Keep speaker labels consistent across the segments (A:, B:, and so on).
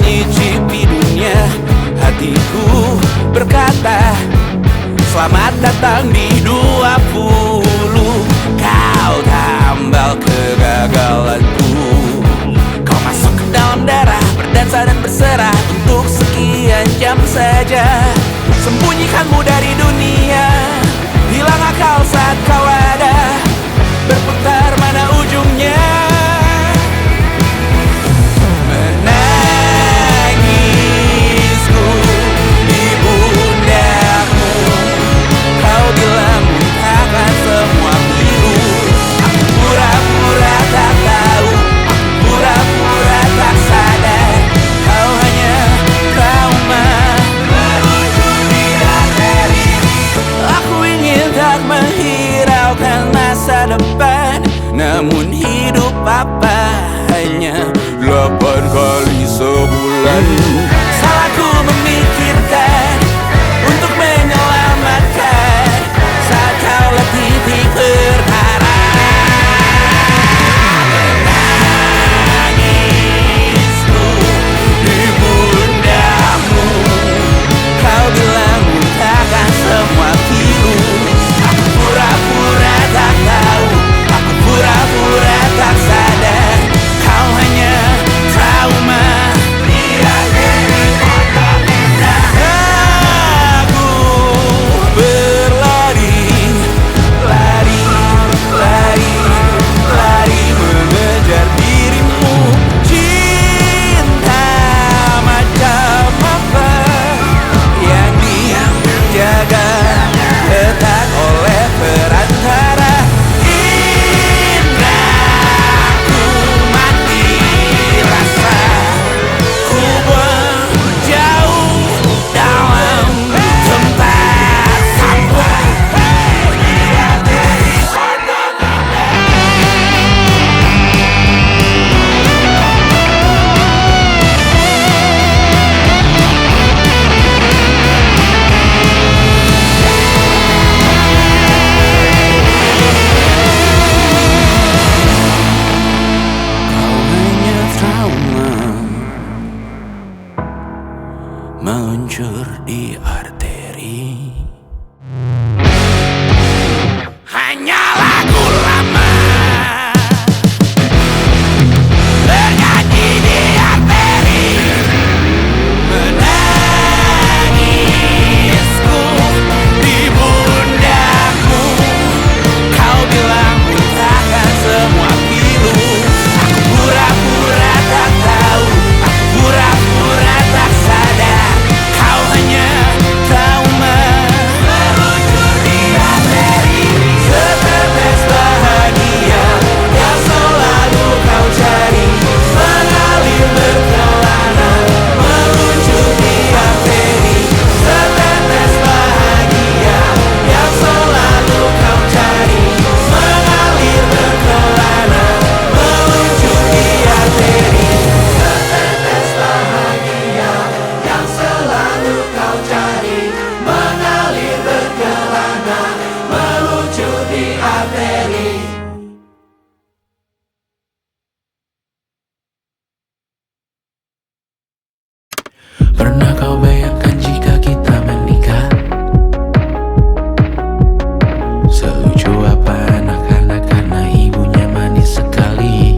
A: menyicipi dunia. Hatiku berkata, selamat datang di 20. Kau tambal kegagalanku. Kau masuk ke dalam darah, berdansa dan berserah untuk sekian jam saja. Sembunyikanmu dari dunia, hilang akal saat kau ada, berputar mana ujungnya. Menangisku di pundakmu, kau bilang muntahkan semua pilu. Aku pura-pura tak tahu, aku pura-pura tak sadar. Kau hanya trauma merujuk di arteri. Aku ingin tak menghiraukan masa depan, namun hidup apa hanya 8 kali sebulan. Salahku memikirkan untuk menyelamatkan saat kau letih di perkara. Menangisku di pundakmu, kau bilang muntahkan semua pilu. Aku pura-pura tak tahu, aku pura-pura tak sadar. Kau hanya trauma. Aku berlari, lari, lari, lari mengejar dirimu. Cinta macam apa yang dijaga ketat oleh perantara? Indahku mati rasa, ku buang jauh dalam tempat sampah. Kau hanya trauma meluncur di arteri. Hanya lagu lama bernyanyi di arteri. Menangisku di pundakmu, kau bilang muntahkan semua pilu. Aku pura-pura tak tahu, aku pura-pura tak sadar. Kau hanya trauma meluncur di arteri. Setetes bahagia yang selalu kau cari, mengalir berkelana meluncur di arteri. Setetes bahagia yang selalu kau cari, mengalir berkelana meluncur di arteri. Setetes bahagia yang selalu kau cari, mengalir berkelana meluncur di arteri. Pernah kau bayangkan jika kita menikah? Selucu apa anak-anak karena ibunya manis sekali.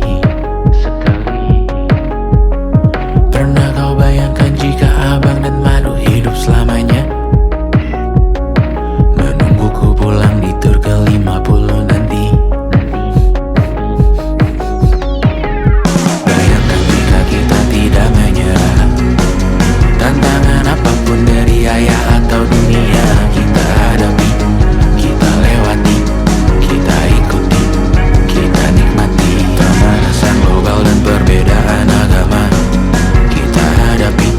A: Pernah kau bayangkan jika abang dan madu hidup selamanya? Menungguku pulang di tur ke-50 nanti. Bayangkan jika kita tidak menyerah, tantangan apapun dari ayah atau dunia kita hadapi, kita lewati, kita ikuti, kita nikmati. Pemanasan global dan perbedaan agama kita hadapi,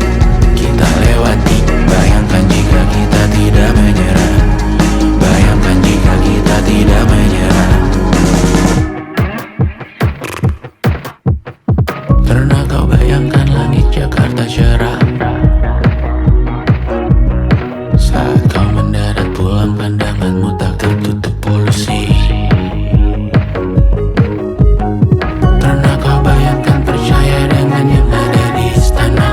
A: kita lewati. Bayangkan jika kita tidak menyerah, bayangkan jika kita tidak menyerah. Pernah kau bayangkan langit Jakarta cerah saat kau mendarat pulang, pandanganmu tak tertutup polusi. Pernah kau bayangkan percaya dengan yang ada di istana?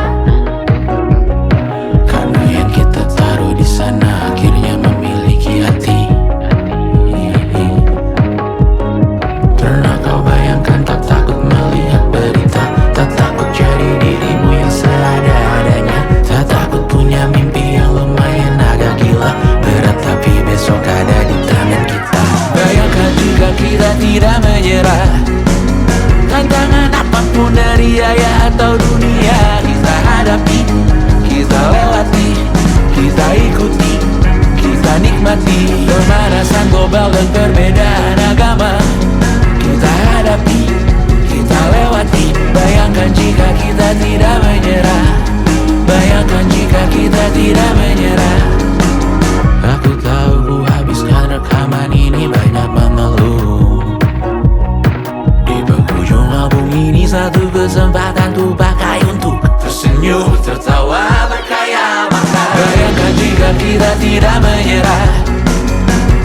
A: senyum, tertawa, berkaya, makan. Bayangkan jika kita tidak menyerah.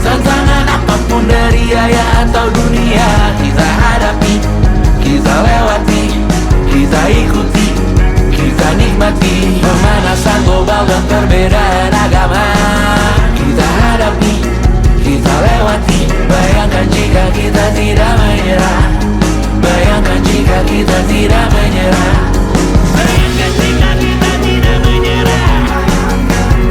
A: Tantangan apapun dari ayah atau dunia, kita hadapi, kita lewati, kita ikuti, kita nikmati. Pemanasan global dan perbedaan agama, kita hadapi, kita lewati. Bayangkan jika kita tidak menyerah. Bayangkan jika kita tidak menyerah. Bayangkan jika kita tidak menyerah.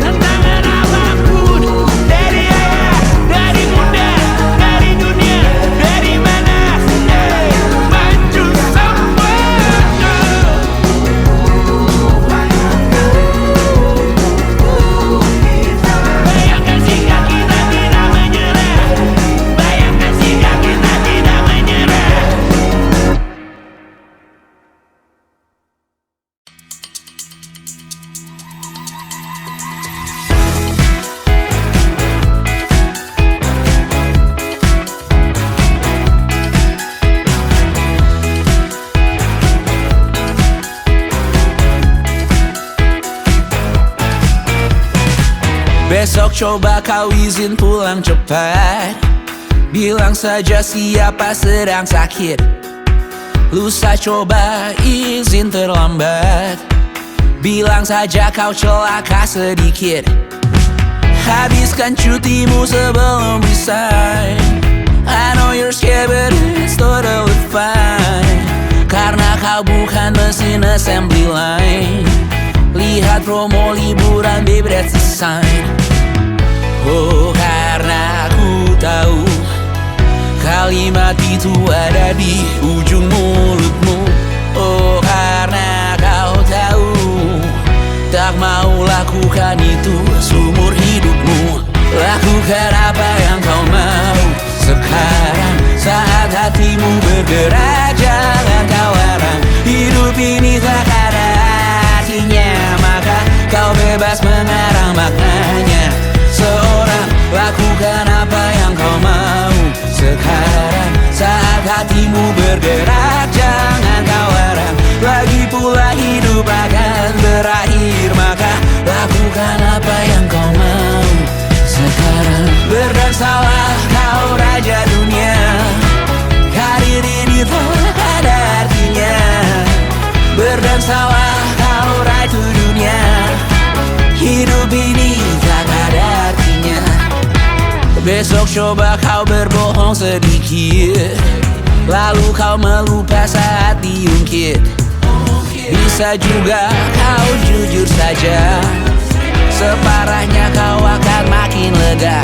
A: Tantangan apapun dari ayah, dari bunda, dari dunia, dari mana, maju semua. Bayangkan jika kita tidak menyerah. Bayangkan jika kita tidak menyerah. Besok coba kau izin pulang cepat. Bilang saja siapa sedang sakit. Lusa coba izin terlambat. Bilang saja kau celaka sedikit. Habiskan cutimu sebelum resign. I know you're scared but it's totally fine. Karena kau bukan mesin assembly line. Lihat promo liburan, baby, that's a sign. Oh, karena ku tahu kalimat itu ada di ujung mulutmu. Oh, karena kau tahu tak mau lakukan itu seumur hidupmu. Lakukan apa yang kau mau sekarang, saat hatimu bergerak. Jangan kau larang, hidup ini tak ada artinya, maka kau bebas mengarang maknanya. Seorang, lakukan apa yang kau mau sekarang, saat hatimu bergerak. Jangan kau larang, lagi pula hidup akan berakhir, maka lakukan apa yang kau mau sekarang. Berdansalah kau raja dunia, karir ini tak ada artinya. Berdansalah kau ratu dunia, hidup ini tak ada artinya. Besok coba kau berbohong sedikit, lalu kau melupa saat diungkit. Bisa juga kau jujur saja, separahnya kau akan makin lega.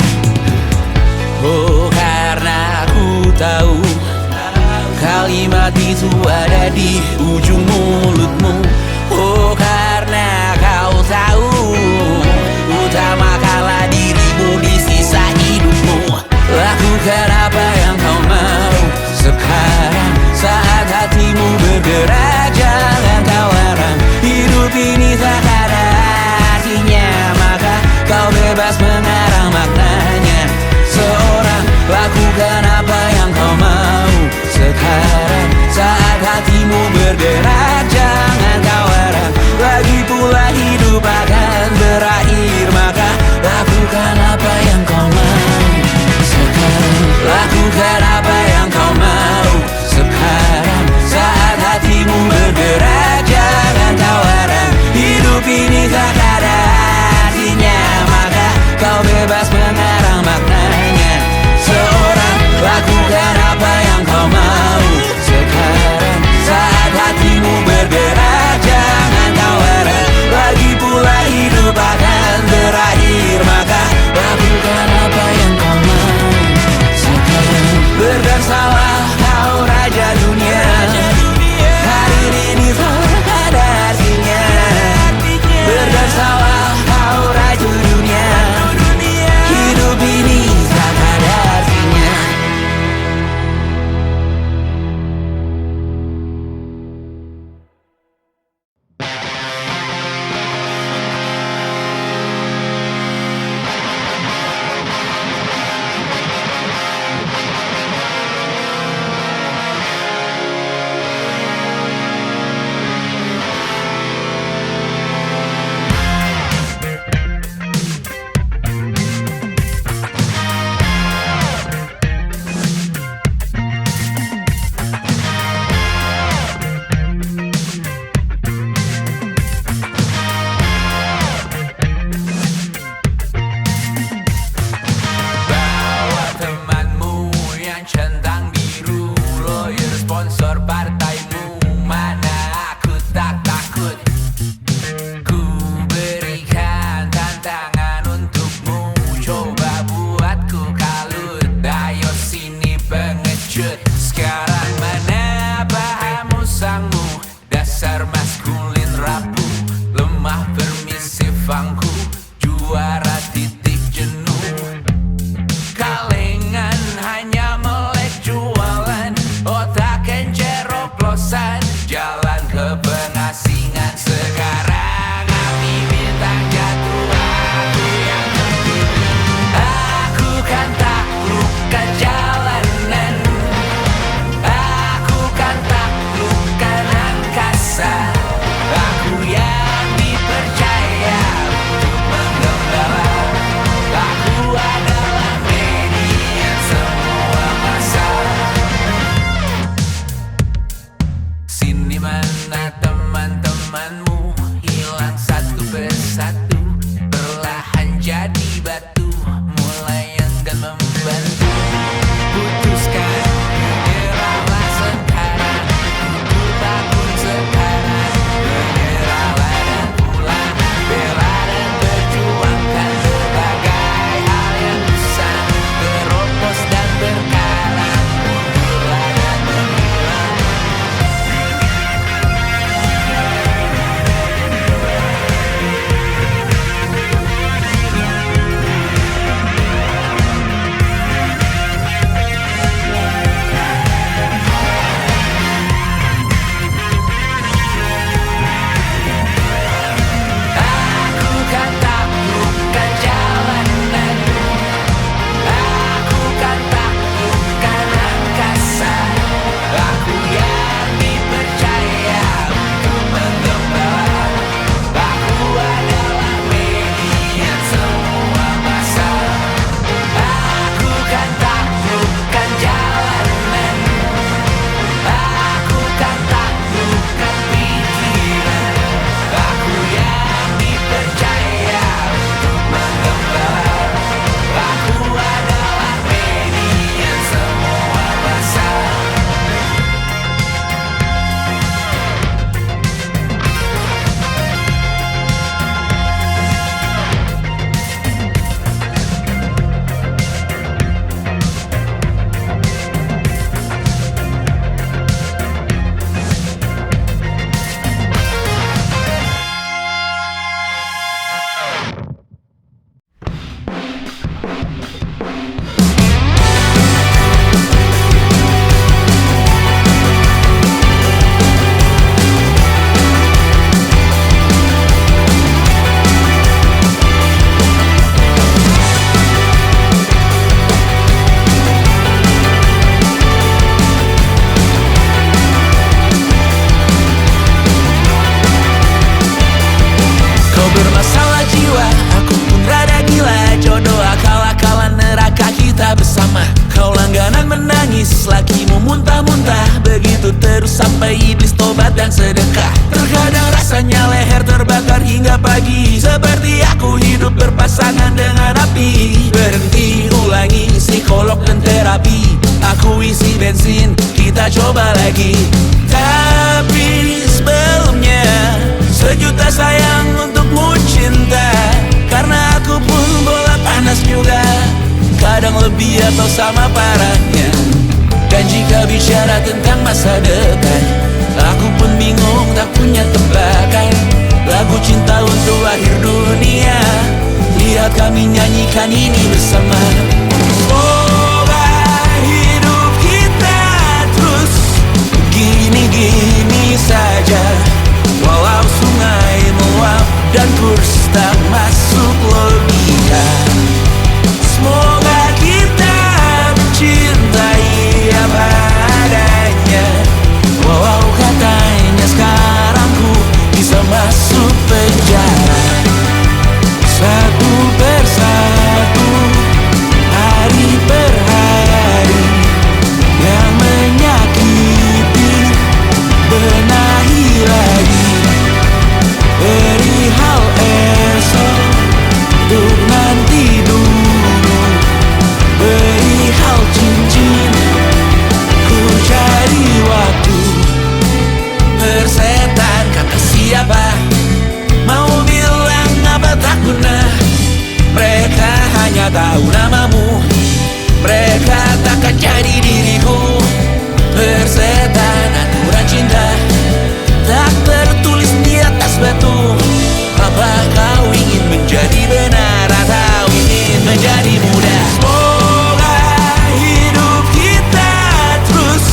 A: Oh, karena ku tahu kalimat itu ada di ujung mulutmu. Oh, karena kau tahu utamakanlah dirimu di sisa hidupmu. Lakukan apa yang kau mau sekarang, saat hatimu bergerak. Jangan kau larang, hidup ini tak ada artinya, maka kau bebas mengarang maknanya. Seorang, lakukan apa yang kau mau sekarang, saat hatimu bergerak. Jangan kau larang, hingga pagi. Seperti aku hidup berpasangan dengan api. Berhenti, ulangi psikolog dan terapi. Aku isi bensin, kita coba lagi. Tapi sebelumnya, sejuta sayang untukmu cinta. Karena aku pun bola panas juga, kadang lebih atau sama parahnya. Dan jika bicara tentang masa depan, aku pun bingung tak punya tebakan. Lagu cinta untuk akhir dunia, lihat kami nyanyikan ini bersama. Semoga hidup kita terus gini-gini saja. Walau sungai meluap dan kurs tak masuk logika. Semoga kita mencintai apa adanya. Walau katanya sekarang ku bisa masuk penjara. Satu persatu, hari per hari, yang menyakiti benahi lagi. Perihal esok, untuk nanti dulu. Perihal cincin, ku cari waktu. Persetan kata siapa, mau bilang apa tak guna. Mereka hanya tahu namamu, mereka takkan jadi diriku. Persetan aturan cinta, tak tertulis di atas batu. Apa kau ingin menjadi benar atau ingin menjadi muda? Semoga hidup kita terus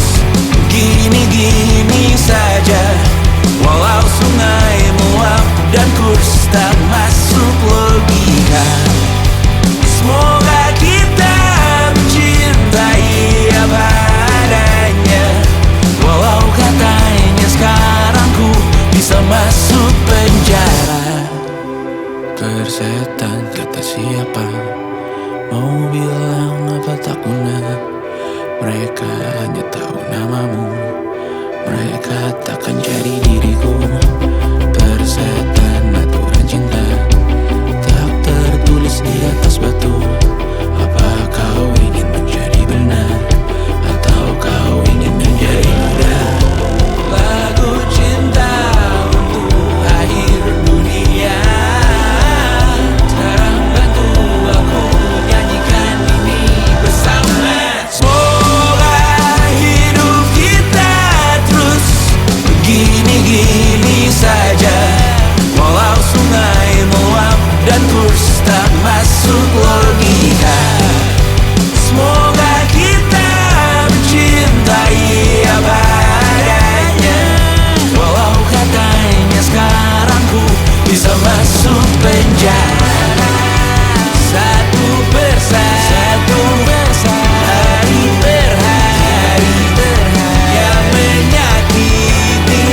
A: gini-gini saja. Walau sungai meluap dan kurs tak masuk logika. Semoga kita mencintai apa adanya. Walau katanya sekarang ku bisa masuk penjara. Persetan kata siapa, mau bilang apa tak guna. Mereka hanya tahu namamu, mereka takkan jadi diriku. Persetan aturan cinta, tak tertulis di atas batu. Apa kau ingin menjadi benar atau kau ingin menjadi muda? Lagu cinta untuk akhir dunia, sekarang bantu aku nyanyikan ini bersama. Semoga hidup kita terus gini-gini saja. Walau sungai meluap dan kurs tak masuk logika. Semoga kita mencintai apa adanya. Walau katanya sekarang ku bisa masuk penjara. Satu persatu, hari per hari, yang menyakiti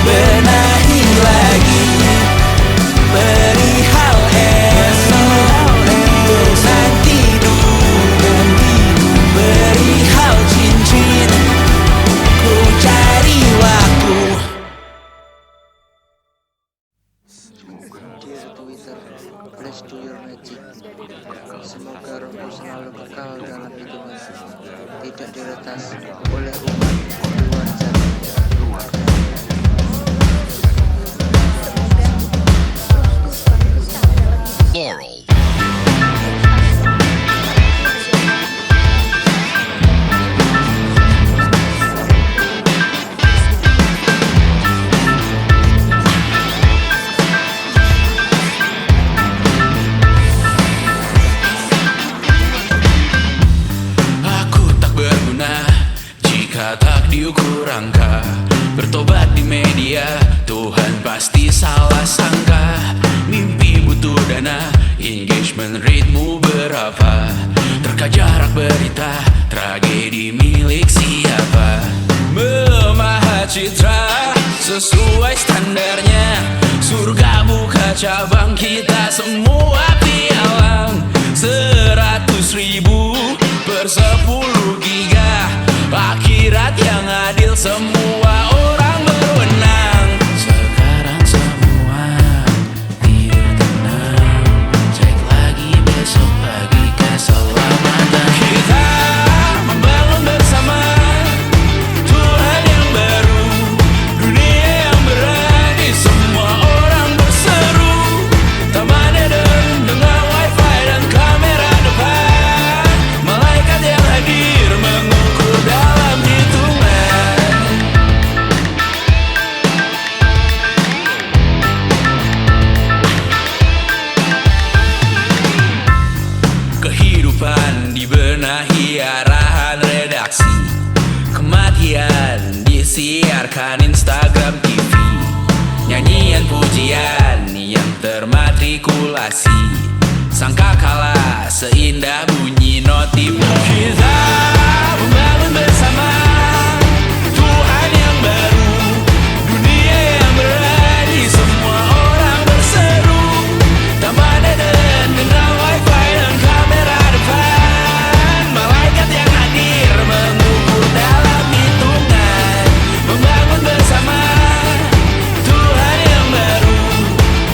A: benahi lagi. Perihal esok, nanti dulu. Perihal cincin, ku cari waktu.
B: Dear Twitter, please do your magic. Semoga rohku selalu kekal dalam hitungan, tidak diretas oleh umat luar sana.
C: Laurel.
A: Aku tak berguna jika tak diukur angka. Bertobat di media, Tuhan pasti salah sangka. Mimpi butuh dana, engagement rate-mu berapa? Terka jarak berita, tragedi milik siapa? Memahat citra sesuai standarnya. Surga buka cabang, kita semua pialang. 100.000 per 10 giga. Akhirat yang adil, semua orang berwenang. Sekarang semua kalian yang termatrikulasi, sangka kalah seindah bunyi notif. Kita membangun bersama Tuhan yang baru, dunia yang berani, semua orang berseru. Taman Eden dengan wifi dan kamera depan, malaikat yang hadir mengukur dalam hitungan. Membangun bersama Tuhan yang baru,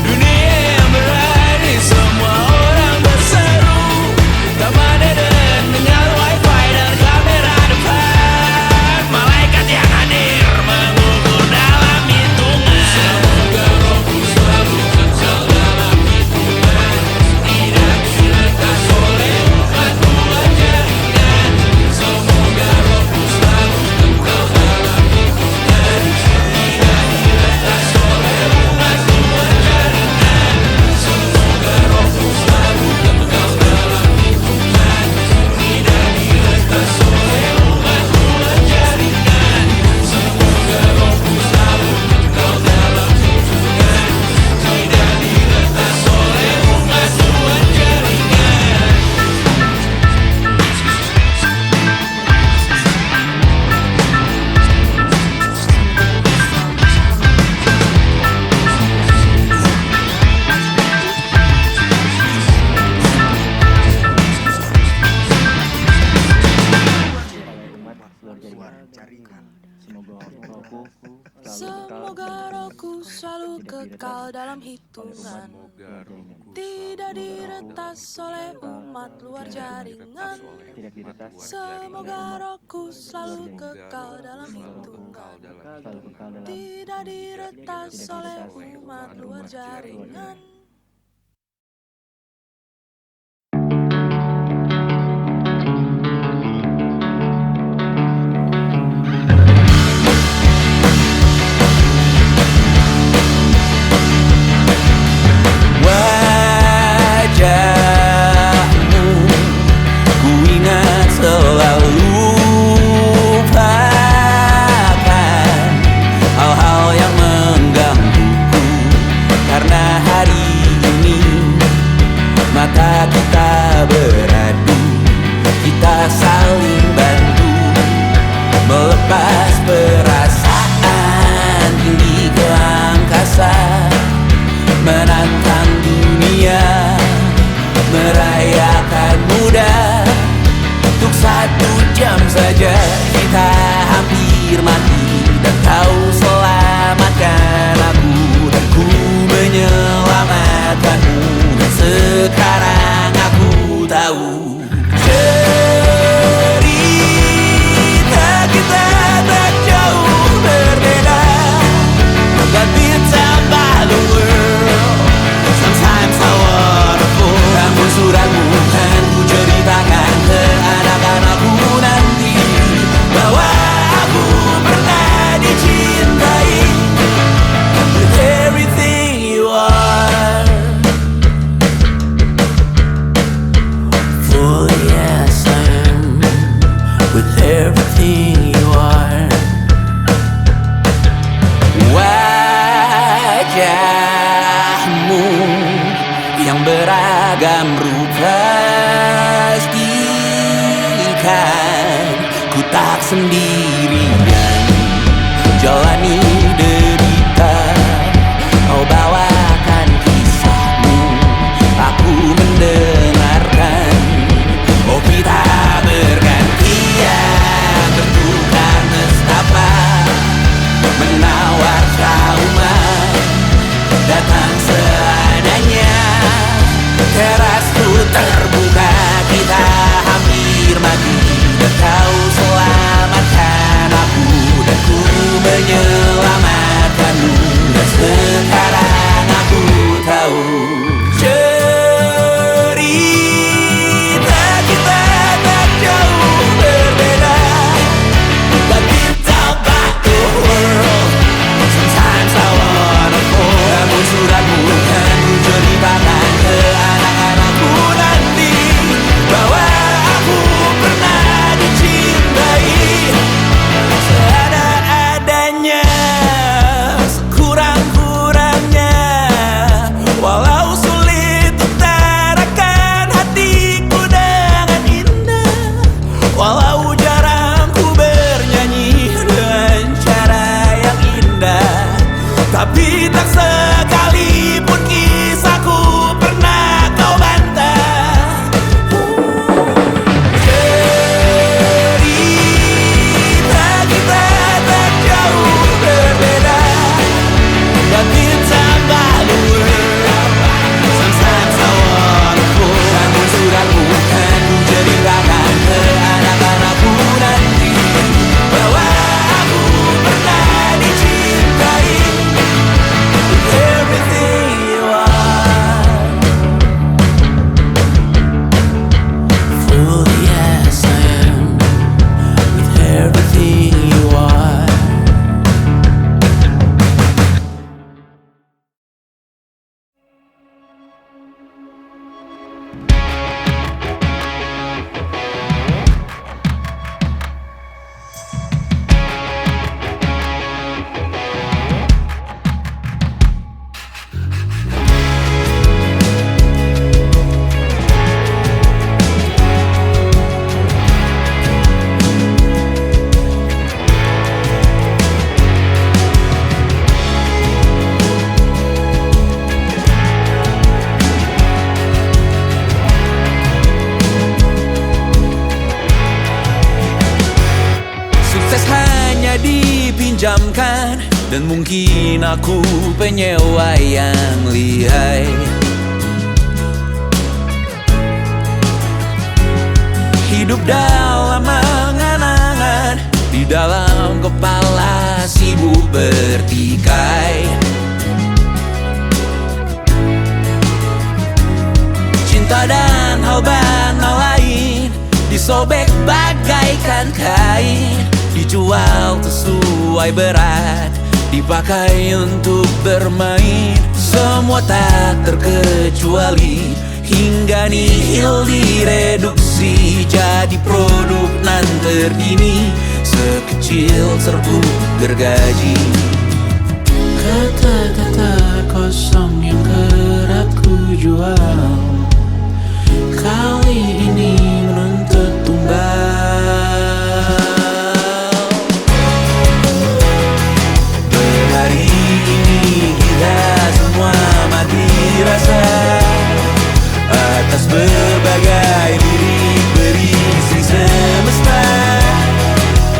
A: dunia yang berani, semua orang berseru. Taman Eden dengan wifi dan kamera depan, malaikat yang hadir mengukur dalam hitungan. Semoga rohku selalu kekal dalam hitungan, tidak diretas oleh umatku jaringan. Semoga rohku selalu kekal dalam hitungan, tidak diretas oleh umatku jaringan. Semoga rohku selalu kekal dalam hitungan, tidak diretas oleh umatku jaringan. Semoga rohku selalu kekal dalam hitungan, tidak diretas oleh umatku jaringan.
C: Semoga rohku selalu kekal dalam hitungan, tidak diretas oleh umat luar jaringan. Semoga rohku selalu kekal dalam hitungan, tidak diretas oleh umat luar jaringan.
A: Wajahmu ku ingat selalu, lupakan hal-hal yang menggangguku. Karena hari ini mata kita beradu, kita saling bantu melepas perasaan tinggi ke angkasa, menantang dunia, merayakan muda. Untuk 1 jam saja kita hampir mati, dan kau selamatkan aku, dan ku menyelamatkanmu. Dan sekarang aku tahu cerita kita tak jauh berbeda, but it's about the world. Sometimes I waterfall. Namun suratmu kan ku ceritakan ke anak-anakku nanti, bahwa aku pernah dicintai with everything you are. For yes I am, with everything you are. Wajahmu yang beragam rupa, pastikan ku tak sendirian jalani derita. Kau bawakan kisahmu, aku mendengarkan. Oh kita bergantian, bertukar nestapa, menawar trauma, datang seadanya. Terasku terbuka, kita hampir mati, dan kau selamatkan aku, dan ku menyelam. perjuangkan, dan mungkin aku penyewa yang lihai. Hidup dalam angan-angan, di dalam kepala sibuk bertikai. Cinta dan hal banal lain disobek bagaikan kain, dijual sesuai berat, dipakai untuk bermain. Semua tak terkecuali, hingga nihil direduksi jadi produk nan terdini, sekecil serbuk gergaji. Kata-kata kosong yang kerap ku jual, kali ini menuntut tumbal. Hari ini kita semua mati rasa atas berbagai lirik berisi semesta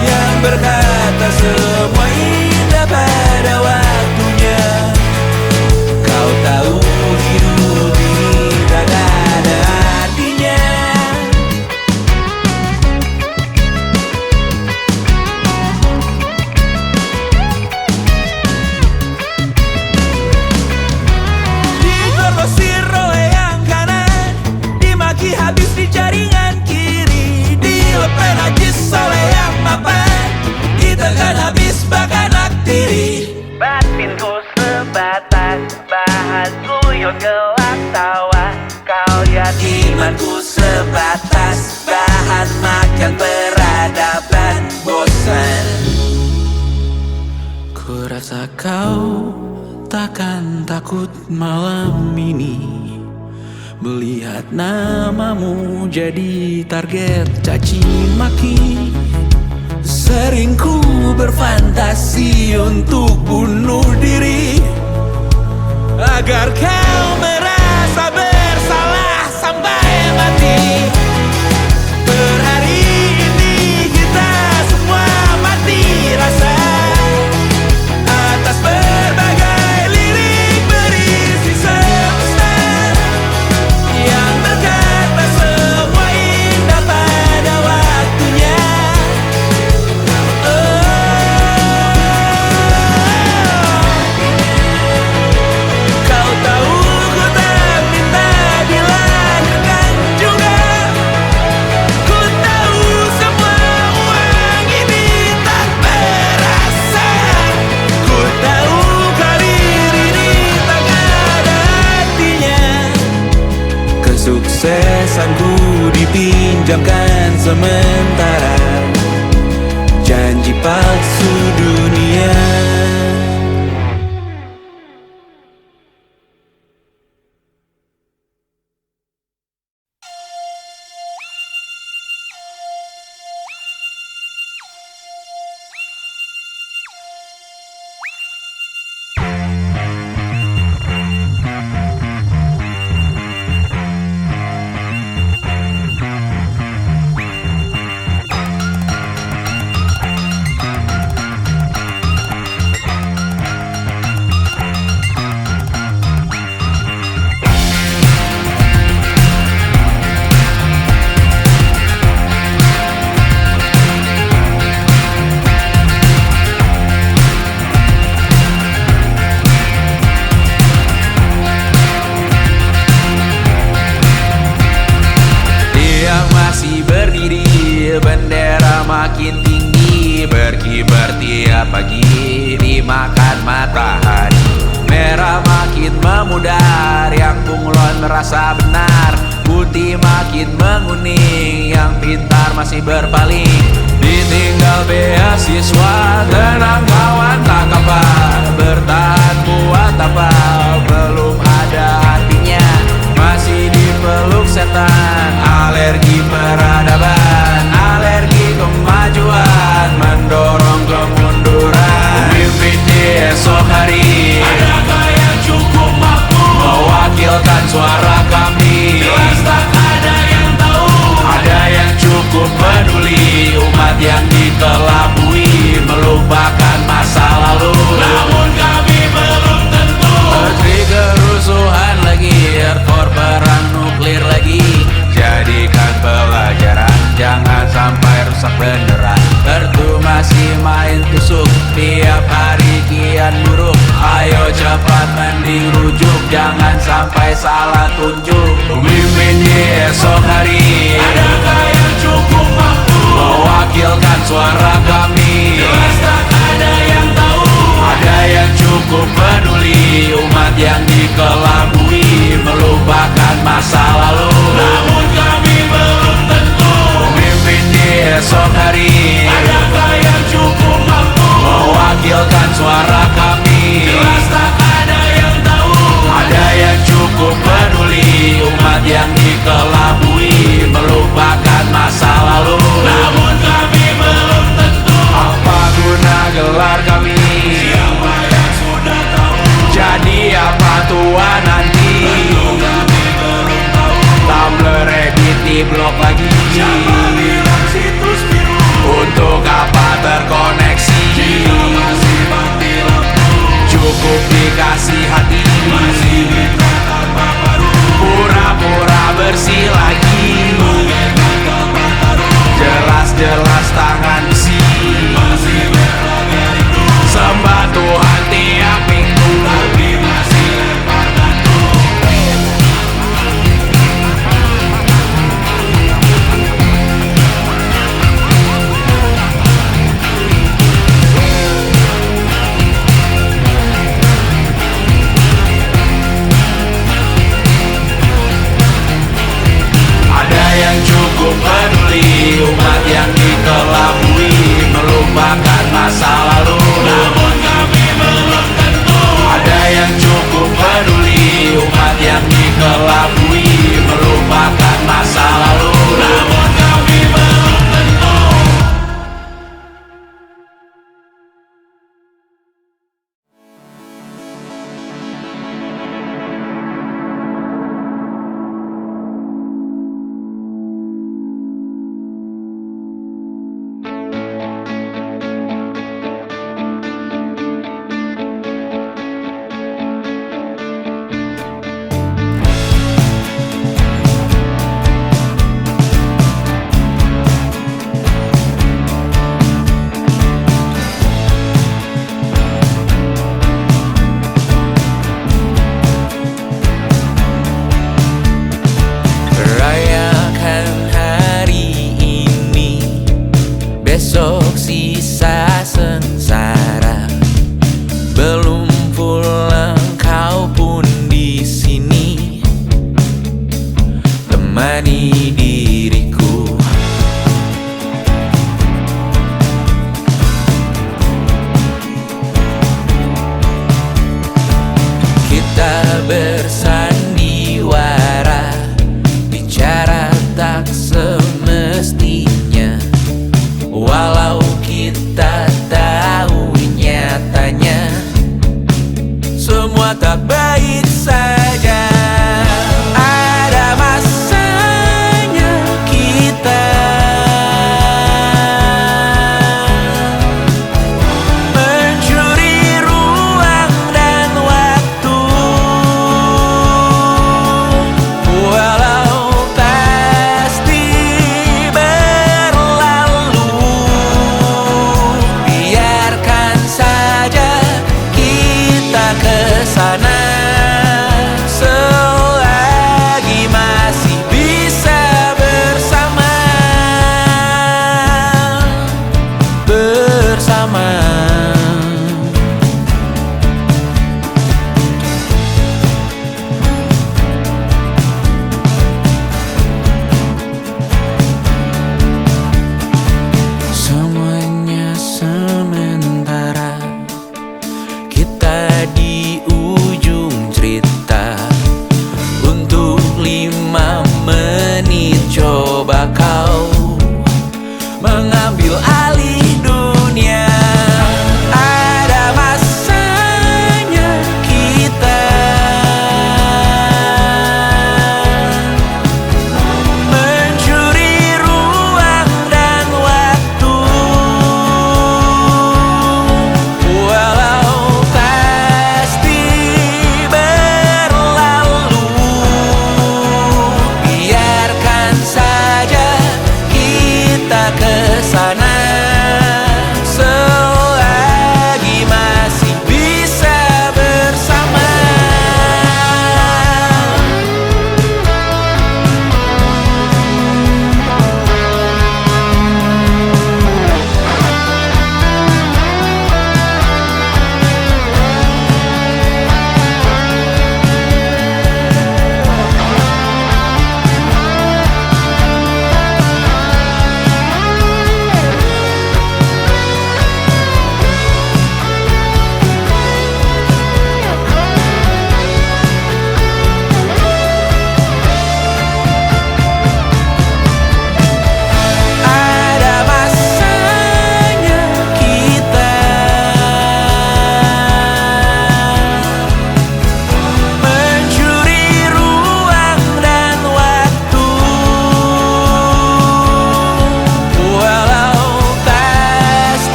A: yang berkata semua indah pada waktunya. Kau tahu hidup ini tak ada artinya. Digrosir oleh yang kanan, dimaki habis di jaringan kiri, dilepeh najis oleh yang mapan, ditekan habis bahkan aktiri.
D: Batinku sebatas bahan guyon gelak tawa, kau lihat
A: Imanku sebatas bahan makan peradaban bosan. Ku rasa kau takkan takut malam ini melihat namamu jadi target caci maki. Sering ku berfantasi untuk bunuh diri agar kau merasa bersalah sampai mati. Per hari ini kita semua mati rasa atas berbagai lirik berisi semesta yang berkata semua indah pada waktunya. Kau tahu ku tak minta dilahirkan juga. Ku tahu semua uang ini tak berasa. Ku tahu karir ini tak ada artinya. Kesuksesanku dipinjamkan sementara, janji palsu dunia. Bendera makin tinggi, berkibar tiap pagi, dimakan matahari. Merah makin memudar, yang bunglon merasa benar. Putih makin menguning, yang pintar masih berpaling. Ditinggal beasiswa, tenang kawan tak kabar. Bertahan buat apa, belum ada artinya. Masih dipeluk setan, alergi peradaban, alergi kemajuan, mendorong kemunduran. Pemimpin di esok hari, adakah yang cukup mampu mewakilkan suara kami? Jelas tak ada yang tahu. Ada yang cukup peduli, umat yang dikelabui, melupakan masalah sampai salah tunjuk. Pemimpin di esok hari, adakah yang cukup mampu mewakilkan suara kami? Jelas tak ada yang tahu. Ada yang cukup peduli umat yang dikelabui, melupakan masa lalu. Namun kami belum tentu pemimpin di esok hari, adakah yang cukup mampu mewakilkan suara kami? Jelas tak ada yang tahu. Ada yang cukup peduli umat yang dikelabui, melupakan masa lalu. Namun kami belum tentu. Apa guna gelar kami? Siapa yang sudah tahu? Jadi apa tua nanti? Tentu kami belum tahu. Tumblr, edit di blog lagi. Siapa bilang situs biru? Untuk apa terkoneksi? Jika masih mati lampu, cukup dikasih hati. Masih minta tanpa baru, pura-pura bersih lagi. Jelas-jelas tangan besi, masih berlaga rindu. Sembah Tuhan tiap minggu, tapi masih lempar batu. Ada yang cukup peduli umat yang dikelabui, melupakan masa lalu. Namun kami belum tentu. Ada yang cukup peduli umat yang dikelabui, melupakan masa lalu. Namun kami belum tentu. Rayakan hari ini, besok sisa sengsara. Belum pulang kau pun di sini, temani diriku. Kita bersandiwara, bicara tak semestinya. Walau kita tahu nyatanya semua tak baik saja. Ada masa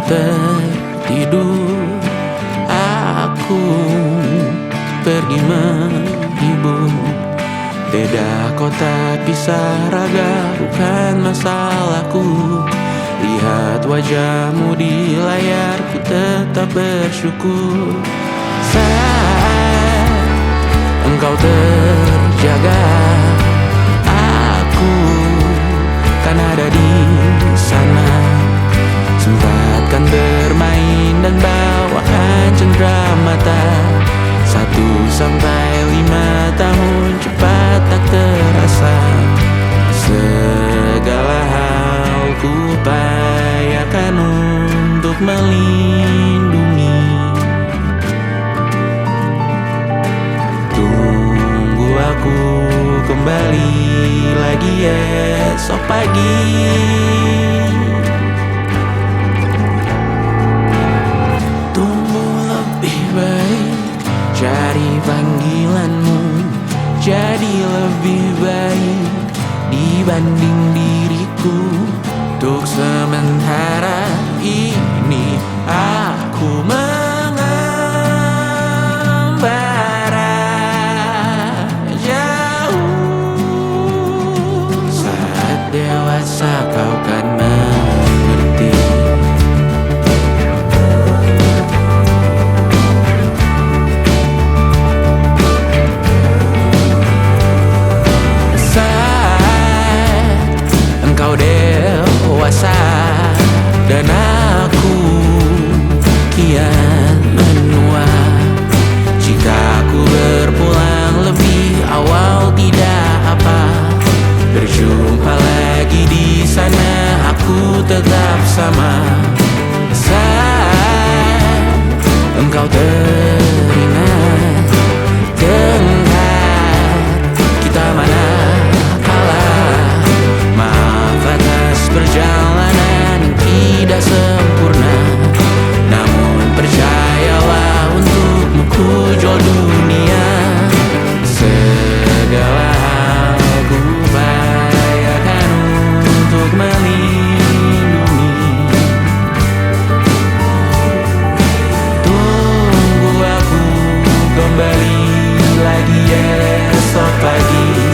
A: tertidur, aku pergi menghibur. Beda kota pisah raga bukan masalahku. Lihat wajahmu di layar, ku tetap bersyukur. Saat engkau terjaga, aku kan ada di sana. Sempatkan bermain dan bawakan cenderamata. 1-5 tahun cepat tak terasa. Segala hal ku upayakan untuk melindungi. Tunggu aku kembali lagi esok pagi. Tumbuh lebih baik, cari panggilanmu. Jadi lebih baik dibanding diriku. Untuk sementara ini aku mengembara jauh. Saat dewasa kau kan mengerti. Engkau dewasa dan aku kian menua. Jika aku berpulang lebih awal tidak apa. Berjumpa lagi di sana, aku tetap sama. Saat engkau teringat tengkar kita mana kalah. Maaf atas perjalanan yang tidak sempurna, namun percayalah untukmu ku jual dunia. Segala hal ku upayakan untuk melindungi. Tunggu aku kembali lagi esok pagi.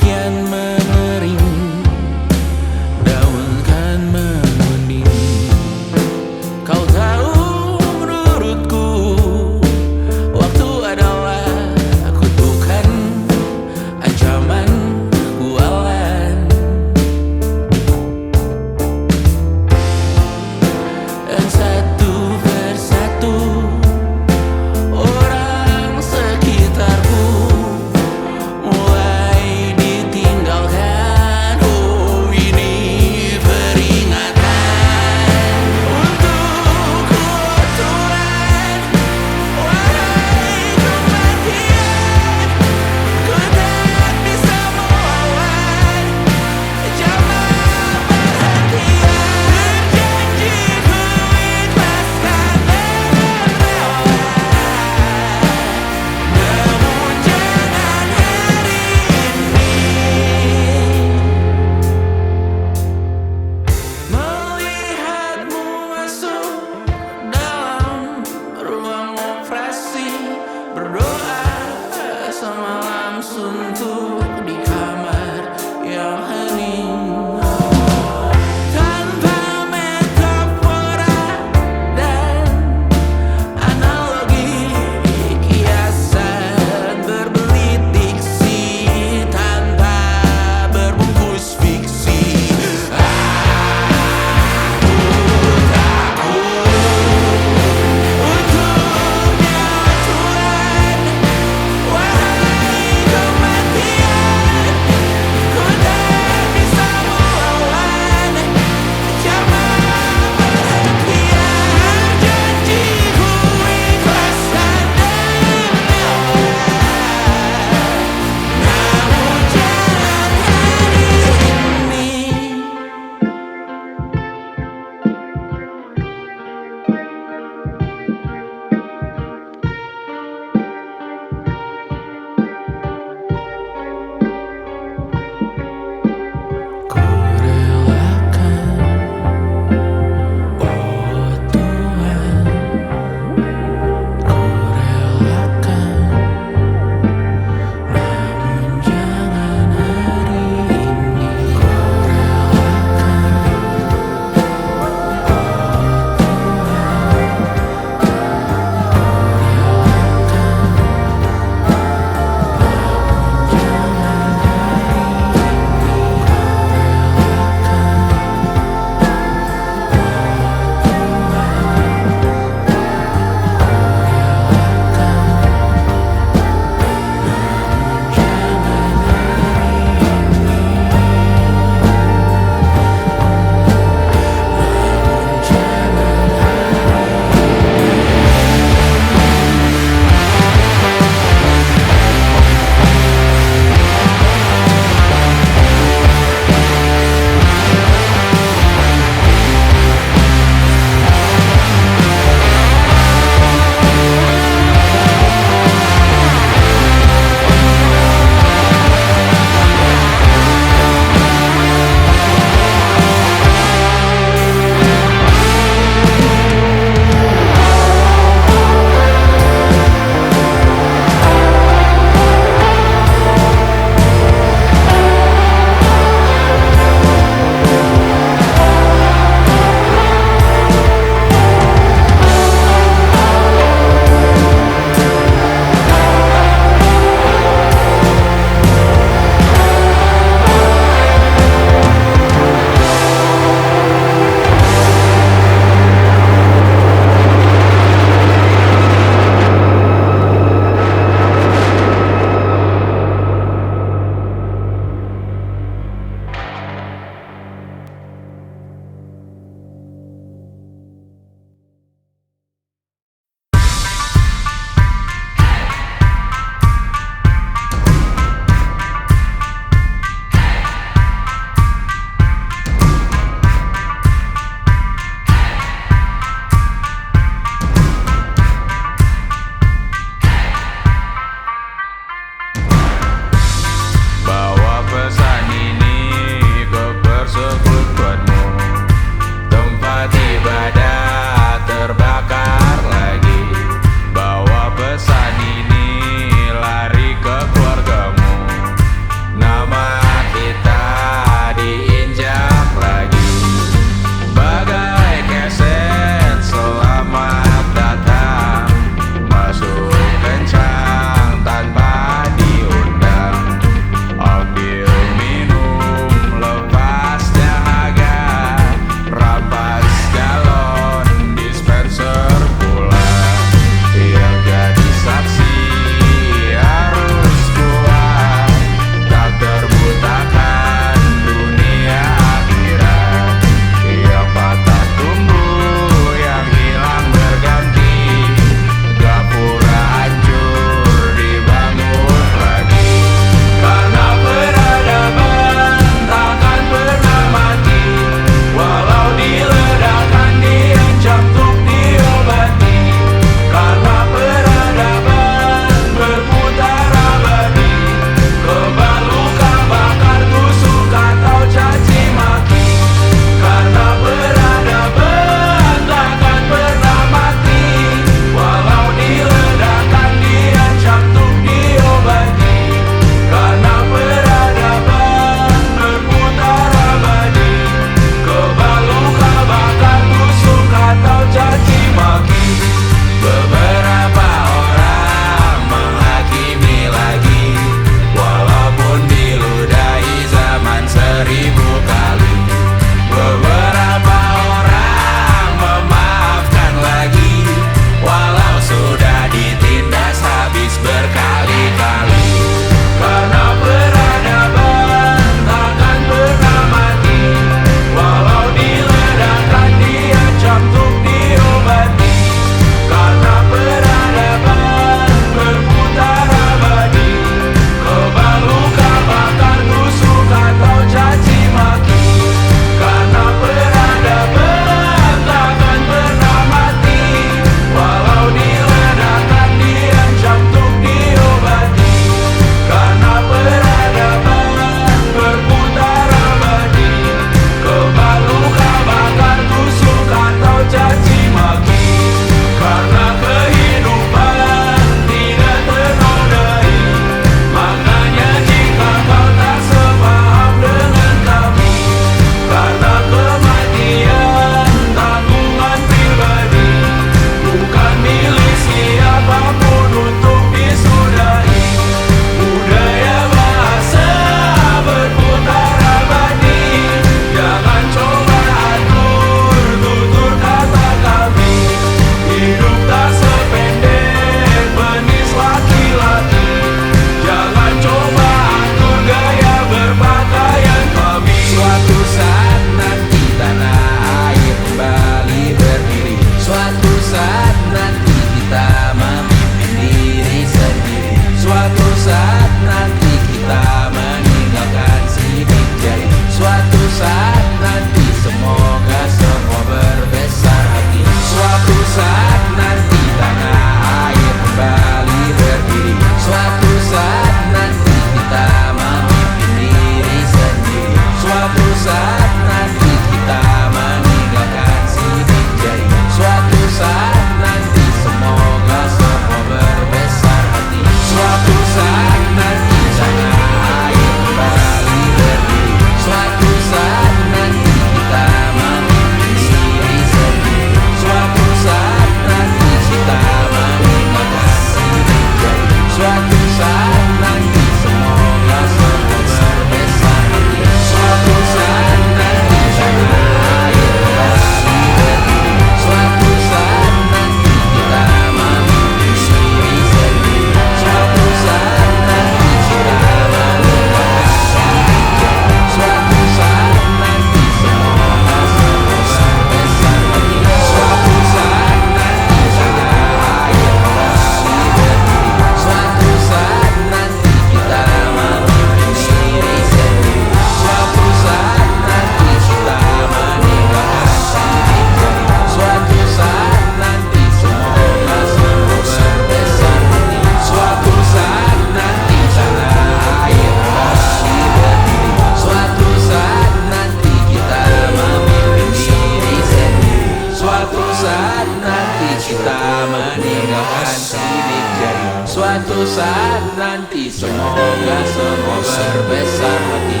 A: akan sidik jari. Suatu saat nanti semoga semua berbesar hati.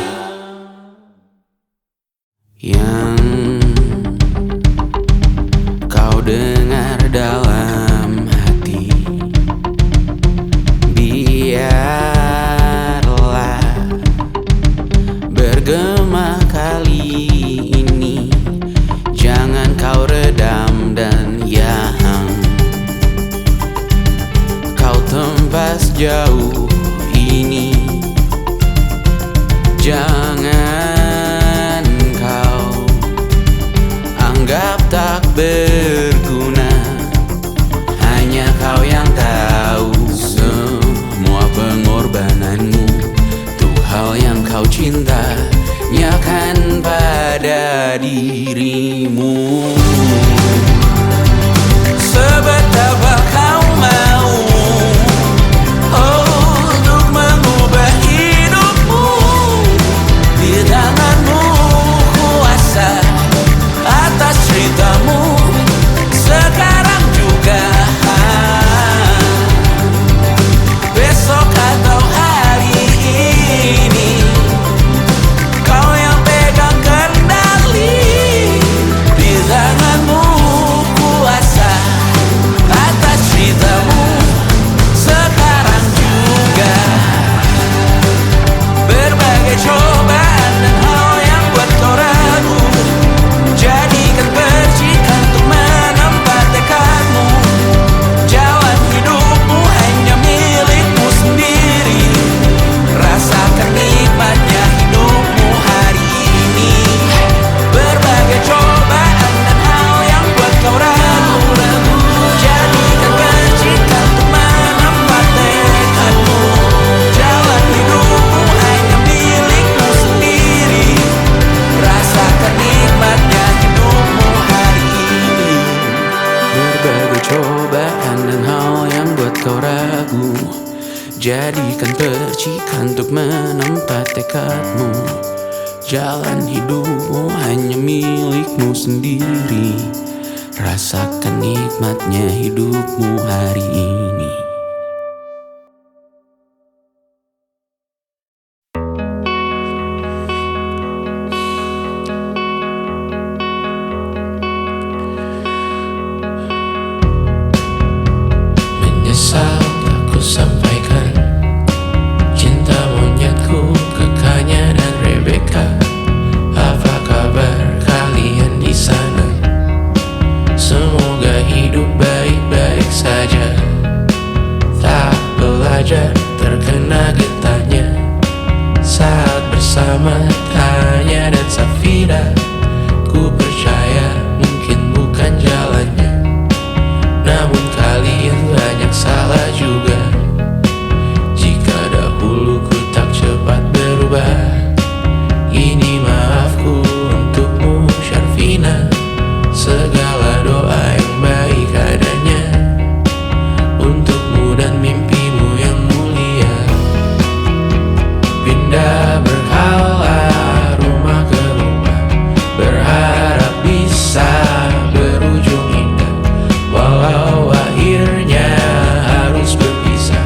A: Yang kau dengar dalam hati, biarlah bergema kali ini. Jangan kau redam dan yang kau tembas jauh ini. Jangan kau anggap tak berguna. Hanya kau yang tahu semua pengorbananmu. Tuh hal yang kau cinta, nyakan pada dirimu. Sebetapa kau mau untuk mengubah hidupmu. Di tanganmu kuasa atas ceritamu sekarang juga, besok atau hari ini. Kau yang pegang kendali, di tanganmu kuasa atas ceritamu sekarang juga. Berbagai cobaan dan hal yang buat kau ragu, jadikan percikan untuk menempat tekadmu. Jalan hidupmu hanya milikmu sendiri. Rasakan nikmatnya hidupmu hari ini. Berbagai cobaan dan hal yang buat kau ragu, jadikan percikan untuk menempat tekadmu. Jalan hidupmu hanya milikmu sendiri. Rasakan nikmatnya hidupmu hari ini. Berbagai cobaan dan hal yang buat kau ragu, jadikan percikan untuk menempat tekadmu. Jalan hidupmu hanya milikmu sendiri. Rasakan nikmatnya hidupmu hari ini. Menyesal tak ku sampaikan cinta monyetku ke Kanya dan Rebecca. Apa kabar kalian di sana? Semoga hidup baik-baik saja. Tak belajar terkena getahnya saat bersama Tanya dan Safira. Ku percaya mungkin bukan jalannya, namun kalian banyak salah juga. Jika dahulu ku tak cepat berubah, ini maafku untukmu Syarfina. Segala doa yang baik adanya untukmu dan mimpimu yang mulia. Pindah berhala rumah ke rumah, berharap bisa berujung indah. Walau akhirnya harus berpisah,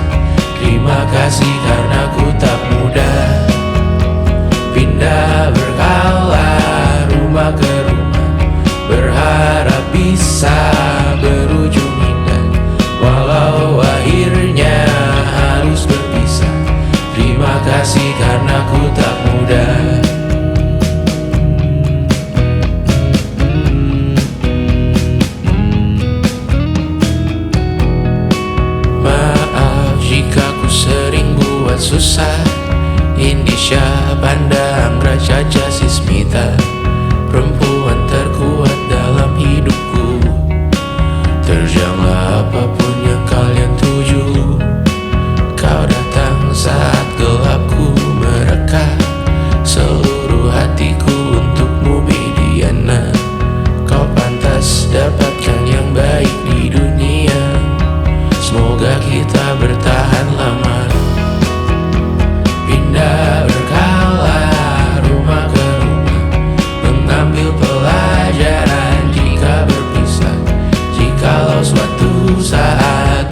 A: terima kasih karena ku tak mudah. Pindah berkala rumah ke rumah, berharap bisa berujung indah. Walau akhirnya harus berpisah, terima kasih karena ku tak mudah. Maaf jika ku sering buat susah. Indisha, Panda, Anggra, Caca, Sismita, perempuan terkuat dalam hidupku. Terjanglah apapun yang kalian tuju. Kau datang saat gelapku mereka. Seluruh hatiku untukmu Mediana. Kau pantas dapatkan yang baik di dunia. Semoga kita bertahan lama. Pindah berkala rumah ke rumah, mengambil pelajaran jika berpisah. Jikalau suatu saat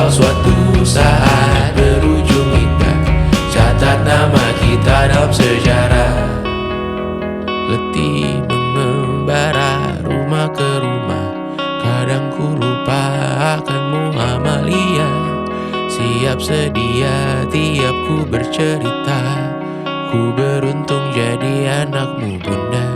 A: Walau suatu saat berujung indah, catat nama kita dalam sejarah. Letih mengembara rumah ke rumah, kadang ku lupa akanmu Amalia. Siap sedia tiap ku bercerita, ku beruntung jadi anakmu bunda.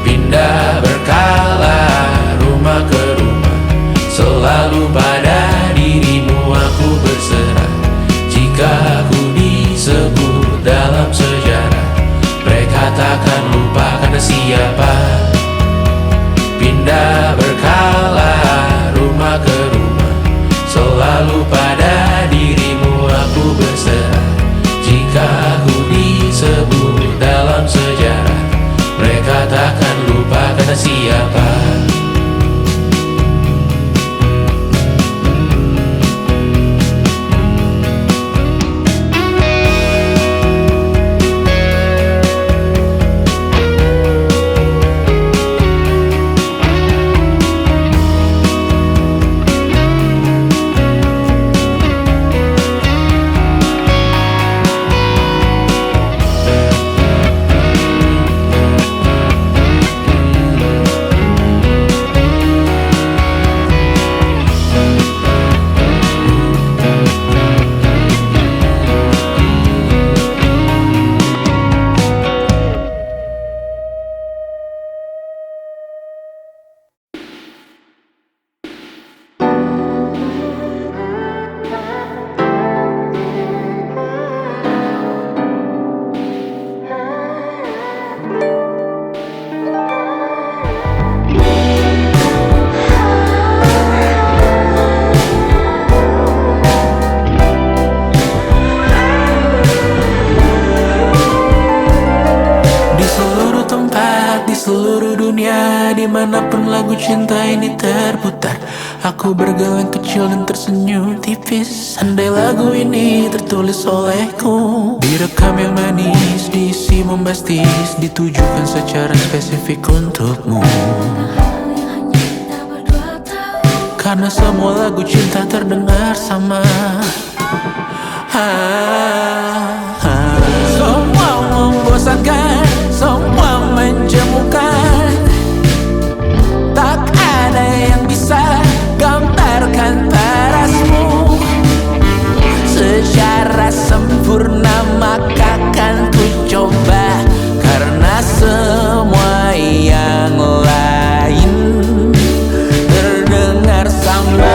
A: Pindah berkala rumah ke rumah, selalu pada dirimu aku berserah. Jika aku disebut dalam sejarah, mereka takkan lupa karena siapa. Pindah berkala rumah ke rumah, selalu pada dirimu aku berserah. Jika aku disebut dalam sejarah, mereka takkan lupa karena siapa. Dimanapun lagu cinta ini terputar, aku bergeleng kecil dan tersenyum tipis. Andai lagu ini tertulis olehku, direkam yang manis, diisi bombastis, ditujukan secara spesifik untukmu. Karena semua lagu cinta terdengar sama. Semua membosankan, semua menjemukan. Tak ada yang bisa gambarkan parasmu secara sempurna, maka kan ku coba. Karena semua yang lain terdengar sama.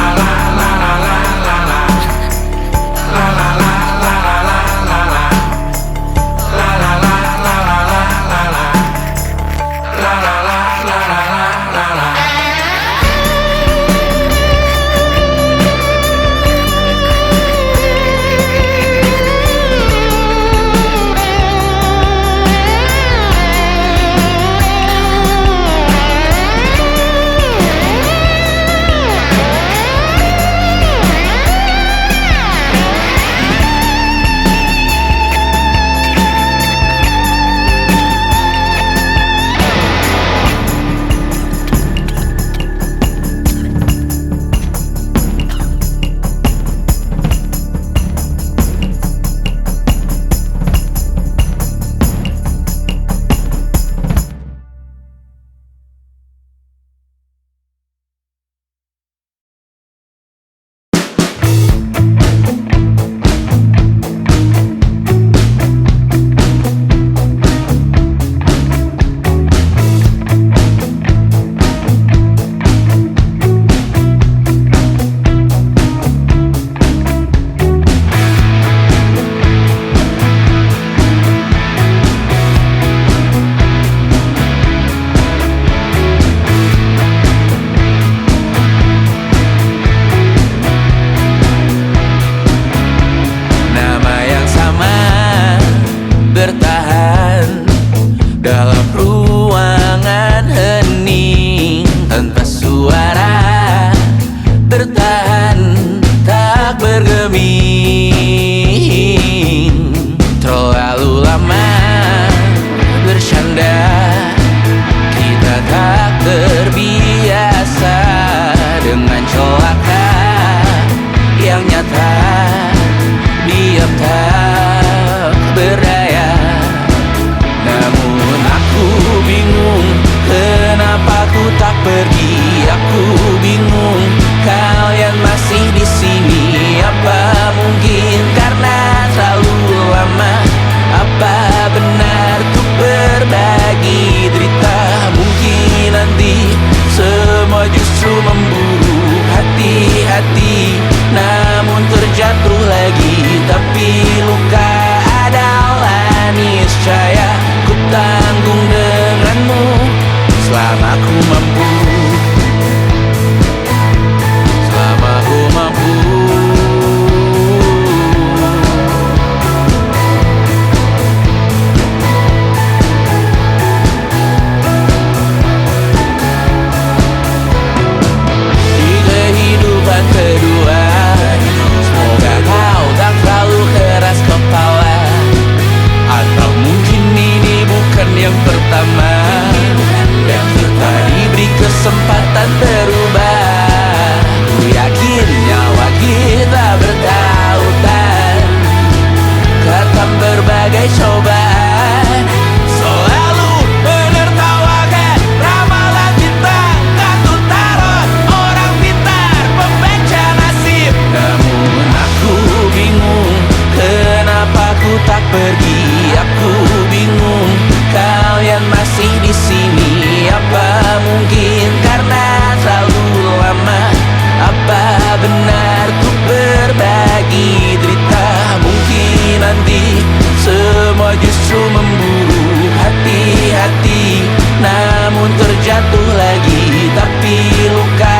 A: justru memburu hati-hati, namun terjatuh lagi. Tapi luka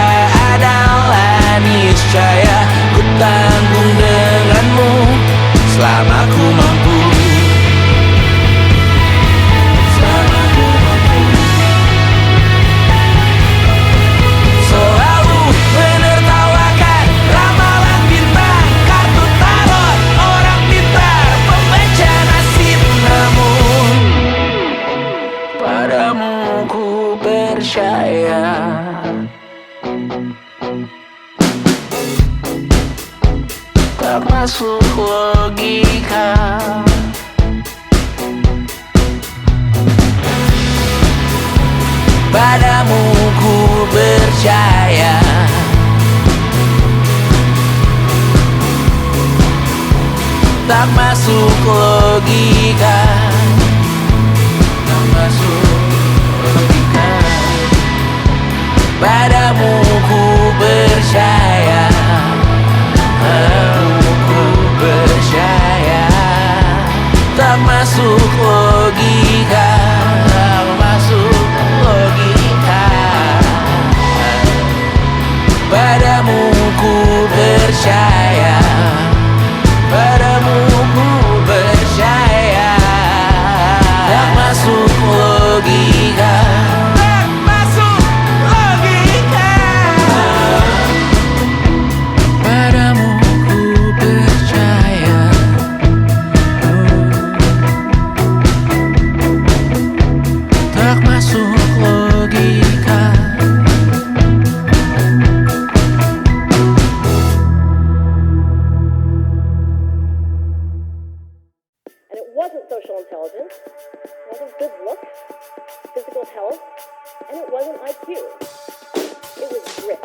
A: adalah niscaya ku tanggung denganmu selama ku mampu. Selalu menertawakan ramalan bintang, kartu tarot orang pintar, pembaca nasib. Namun padamu ku percaya. Tak masuk logika. Padamu ku percaya. Tak masuk logika. Tak masuk logika. Padamu ku percaya. Padamu ku percaya. Tak masuk logika. Tak masuk logika. Padamu ku percaya. Padamu ku percaya. Tak masuk logika. Tak masuk logika. Padamu ku percaya. Tak masuk logika.
E: And it wasn't social intelligence, it wasn't good looks, physical health, and it wasn't IQ. It was grit.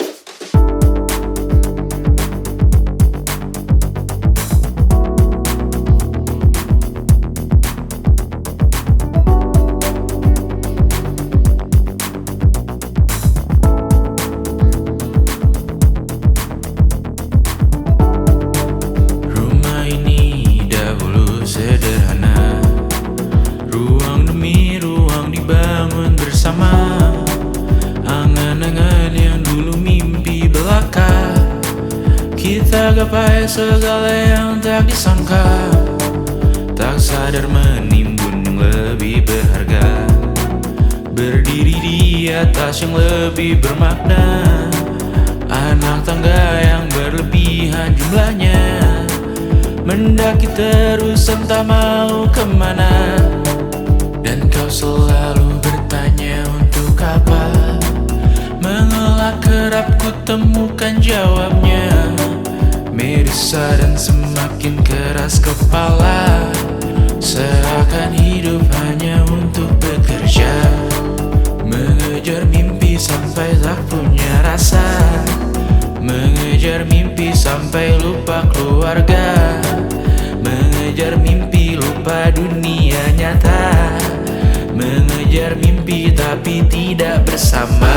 A: Rumah ini dahulu sederhana, ruang demi ruang dibangun bersama. Angan-angan yang dulu mimpi belaka, kita gapai segala yang tak disangka. Tak sadar menimbun yang lebih berharga, berdiri di atas yang lebih bermakna. Anak tangga yang berlebihan jumlahnya, mendaki terus entah mau kemana. Dan kau selalu bertanya untuk apa, mengelak kerap ku temukan jawabnya. Merisa dan semakin keras kepala, seakan hidup hanya untuk bekerja, mengejar mimpi sampai tak punya rasa, mengejar mimpi sampai lupa keluarga, mengejar mimpi lupa dunia nyata, mengejar mimpi tapi tidak bersama.